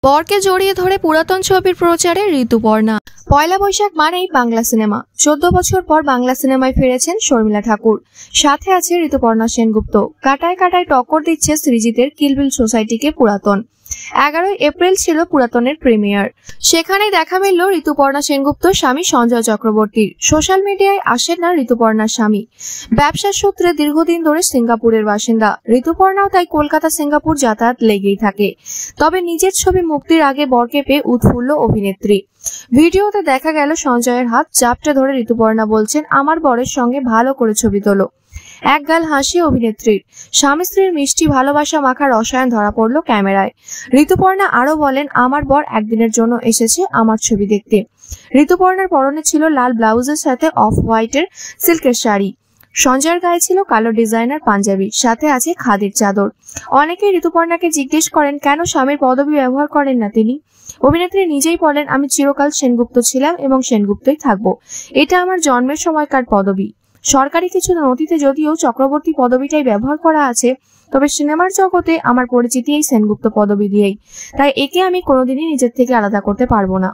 বরকে জড়িয়ে ধরে পুরাতন ছবির প্রচারে ঋতুপর্ণা। পয়লা বৈশাখ মানেই বাংলা সিনেমা। 14 বছর পর বাংলা সিনেমায় ফিরেছেন শর্মিলা ঠাকুর, সাথে আছে ঋতুপর্ণা সেনগুপ্ত। কাটায় কাটায় টক্কর দিচ্ছে সৃজিতের কিলবিল সোসাইটিকে পুরাতন। 11 এপ্রিল ছিল পুরাতনের প্রিমিয়ার। সেখানেই দেখা মিলল ঋতুপর্ণা সেনগুপ্ত স্বামী সঞ্জয় চক্রবর্তীর। সোশ্যাল মিডিয়ায় আসেন না ঋতুপর্ণার স্বামী। ব্যবসার সূত্রে দীর্ঘদিন ধরে সিঙ্গাপুরের বাসিন্দা ঋতুপর্ণাও, তাই কলকাতা সিঙ্গাপুর যাতায়াত লেগেই থাকে। তবে নিজের ছবি মুক্তির আগে বরকে পেয়ে উৎফুল্ল অভিনেত্রী। ভিডিওতে দেখা গেল সঞ্জয়ের হাত চাপটে ধরে ঋতুপর্ণা বলছেন, আমার বরের সঙ্গে ভালো করে ছবি তোলো। একগাল হাসি অভিনেত্রীর। স্বামী স্ত্রীর মিষ্টি ভালোবাসা মাখা রসায়ন ধরা পড়লো ক্যামেরায়। ঋতুপর্ণা আরো বলেন, আমার বর একদিনের জন্য এসেছে আমার ছবি দেখতে। ঋতুপর্ণার পরনে ছিল লাল ব্লাউজের সাথে অফ হোয়াইটের সিল্কের শাড়ি। সঞ্জয়ের গায়ে ছিল কালো ডিজাইনার পাঞ্জাবি, সাথে আছে খাদির চাদর। অনেকেই ঋতুপর্ণাকে জিজ্ঞেস করেন কেন স্বামীর পদবি ব্যবহার করেন না তিনি। অভিনেত্রী নিজেই বলেন, আমি চিরকাল সেনগুপ্ত ছিলাম এবং সেনগুপ্তই থাকবো। এটা আমার জন্মের সময়কার পদবি। সরকারি কিছু নথিতে যদিও চক্রবর্তী পদবিটাই ব্যবহার করা আছে, তবে সিনেমার জগতে আমার পরিচিতি এই সেনগুপ্ত পদবি দিয়েই। তাই একে আমি কোনোদিনই নিজের থেকে আলাদা করতে পারবো না।